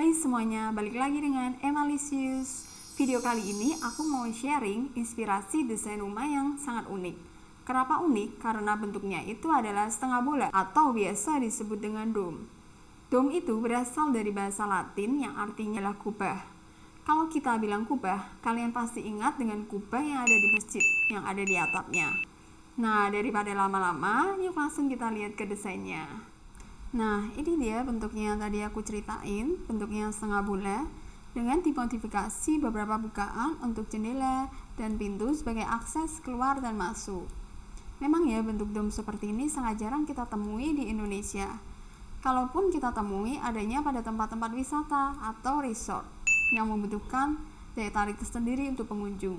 Hai semuanya, balik lagi dengan Emalisius. Video kali ini aku mau sharing inspirasi desain rumah yang sangat unik. Kenapa unik? Karena bentuknya itu adalah setengah bola atau biasa disebut dengan dome. Dome itu berasal dari bahasa Latin yang artinya adalah kubah. Kalau kita bilang kubah, kalian pasti ingat dengan kubah yang ada di masjid, yang ada di atapnya. Nah, daripada lama-lama, yuk langsung kita lihat ke desainnya. Nah, ini dia bentuknya yang tadi aku ceritain, bentuknya setengah bola dengan dimodifikasi beberapa bukaan untuk jendela dan pintu sebagai akses keluar dan masuk. Memang ya, bentuk dome seperti ini sangat jarang kita temui di Indonesia. Kalaupun kita temui, adanya pada tempat-tempat wisata atau resort yang membutuhkan daya tarik tersendiri untuk pengunjung.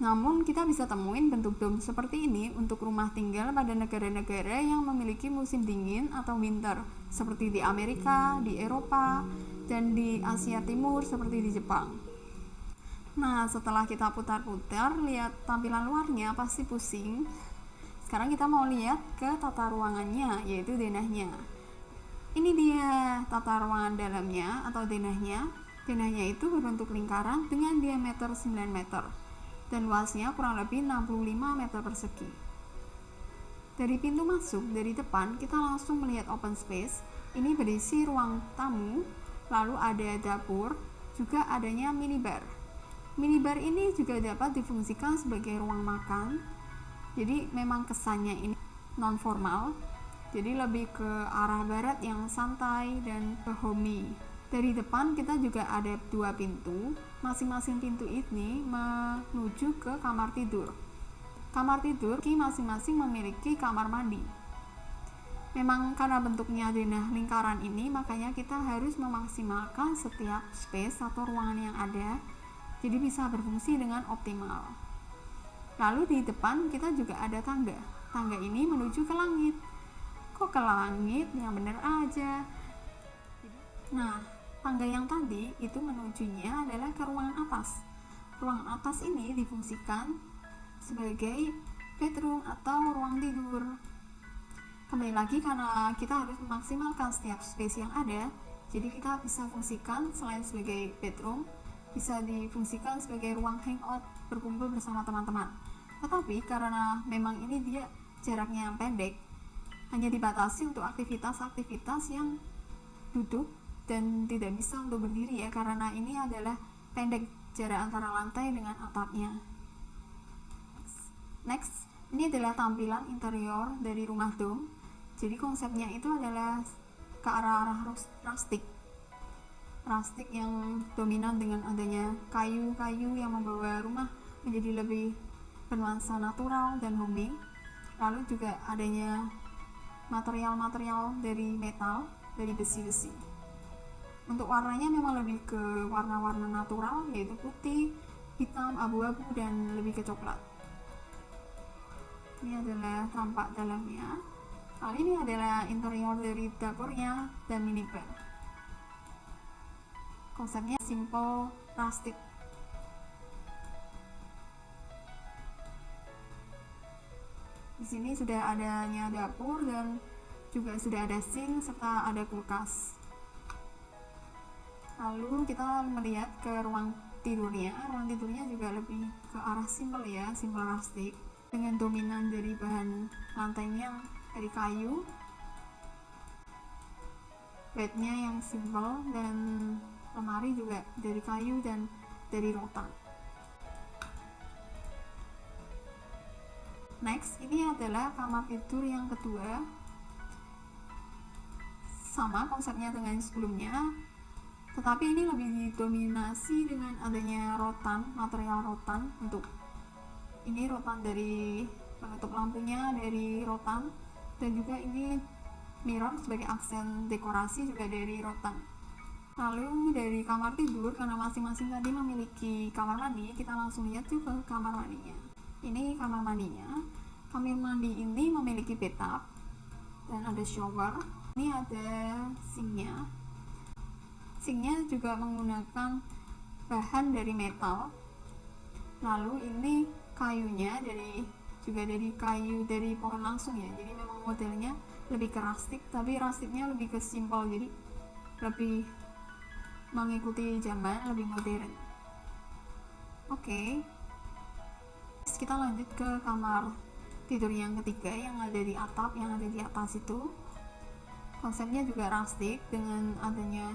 Namun, kita bisa temuin bentuk dome seperti ini untuk rumah tinggal pada negara-negara yang memiliki musim dingin atau winter, seperti di Amerika, di Eropa, dan di Asia Timur seperti di Jepang. Nah, setelah kita putar-putar, lihat tampilan luarnya pasti pusing. Sekarang kita mau lihat ke tata ruangannya, yaitu denahnya. Ini dia tata ruangan dalamnya atau denahnya. Denahnya itu berbentuk lingkaran dengan diameter 9 meter. Dan luasnya kurang lebih 65 meter persegi. Dari pintu masuk, dari depan, kita langsung melihat open space. Ini berisi ruang tamu, lalu ada dapur, juga adanya minibar. Minibar ini juga dapat difungsikan sebagai ruang makan. Jadi memang kesannya ini non formal. Jadi lebih ke arah barat yang santai dan ke homey. Dari depan kita juga ada dua pintu. Masing-masing pintu ini menuju ke kamar tidur. Kamar tidur masing-masing memiliki kamar mandi. Memang karena bentuknya denah lingkaran ini, makanya kita harus memaksimalkan setiap space atau ruangan yang ada, jadi bisa berfungsi dengan optimal. Lalu di depan kita juga ada tangga. Tangga ini menuju ke langit. Kok ke langit? Yang bener aja. Nah, tangga yang tadi itu menujunya adalah ke ruangan atas. Ruangan atas ini difungsikan sebagai bedroom atau ruang tidur. Kembali lagi karena kita harus memaksimalkan setiap space yang ada, jadi kita bisa fungsikan selain sebagai bedroom, bisa difungsikan sebagai ruang hangout, berkumpul bersama teman-teman. Tetapi karena memang ini dia jaraknya yang pendek, hanya dibatasi untuk aktivitas-aktivitas yang duduk dan tidak bisa untuk berdiri ya, karena ini adalah pendek jarak antara lantai dengan atapnya. Next, ini adalah tampilan interior dari rumah dome. Jadi konsepnya itu adalah ke arah rustic yang dominan dengan adanya kayu-kayu yang membawa rumah menjadi lebih bernuansa natural dan homey. Lalu juga adanya material-material dari metal, dari besi-besi. Untuk warnanya memang lebih ke warna-warna natural, yaitu putih, hitam, abu-abu, dan lebih ke coklat. Ini adalah tampak dalamnya. Lalu ini adalah interior dari dapurnya dan minibar. Konsepnya simple, rustic. Di sini sudah adanya dapur dan juga sudah ada sink serta ada kulkas. Lalu kita melihat ke ruang tidurnya. Ruang tidurnya juga lebih ke arah simple ya, simple rustic, dengan dominan dari bahan lantainya dari kayu, bednya yang simple, dan lemari juga dari kayu dan dari rotan. Next, ini adalah kamar tidur yang kedua. Sama konsepnya dengan sebelumnya, tetapi ini lebih didominasi dengan adanya rotan, material rotan. Untuk ini rotan dari penutup lampunya dari rotan, dan juga ini mirror sebagai aksen dekorasi juga dari rotan. Lalu dari kamar tidur, karena masing-masing tadi memiliki kamar mandi, kita langsung lihat juga kamar mandinya. Ini kamar mandinya. Kamar mandi ini memiliki bathtub dan ada shower. Ini ada sinknya. Sinknya juga menggunakan bahan dari metal. Lalu ini kayunya juga dari kayu dari pohon langsung ya. Jadi memang modelnya lebih ke rustic, tapi rusticnya lebih ke simple, jadi lebih mengikuti zaman, lebih modern. Oke. Kita lanjut ke kamar tidur yang ketiga yang ada di atap, yang ada di atas itu. Konsepnya juga rustic dengan adanya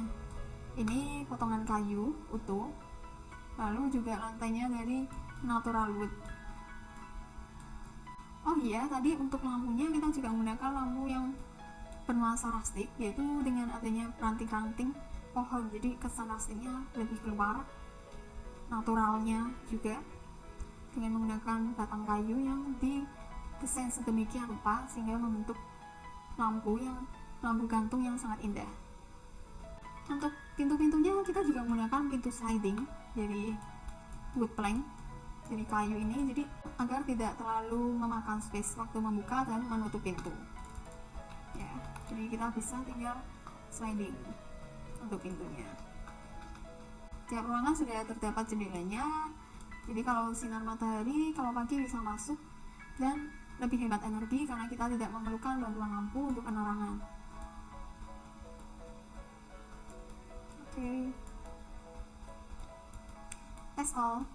ini potongan kayu utuh, lalu juga lantainya dari natural wood. Oh iya, tadi untuk lampunya kita juga menggunakan lampu yang bernuansa rustic, yaitu dengan adanya ranting-ranting pohon, jadi kesan rusticnya lebih keluar, naturalnya juga dengan menggunakan batang kayu yang didesain sedemikian rupa sehingga membentuk lampu gantung yang sangat indah. Untuk pintu-pintunya kita juga menggunakan pintu sliding dari wood plank, dari kayu ini, jadi agar tidak terlalu memakan space waktu membuka dan menutup pintu ya. Jadi kita bisa tinggal sliding untuk pintunya. Tiap ruangan sudah terdapat jendelanya, jadi kalau sinar matahari kalau pagi bisa masuk dan lebih hemat energi karena kita tidak memerlukan bantuan lampu untuk penerangan. Oke. That's all.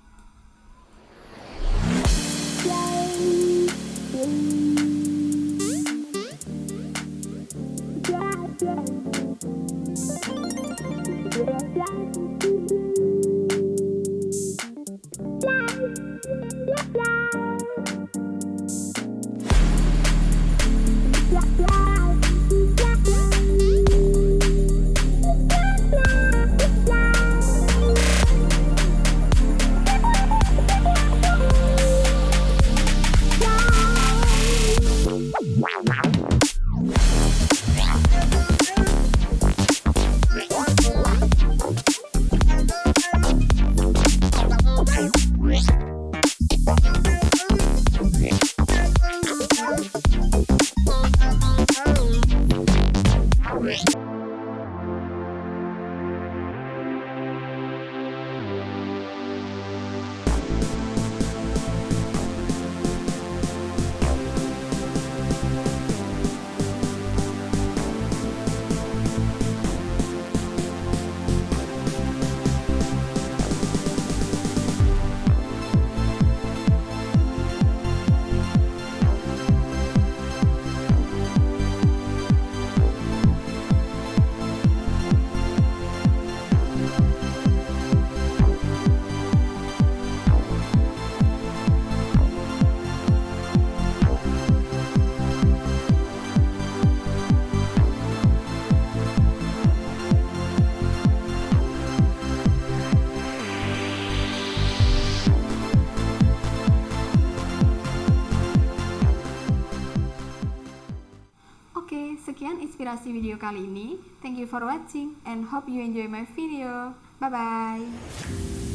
Oke, sekian inspirasi video kali ini. Thank you for watching and hope you enjoy my video. Bye bye.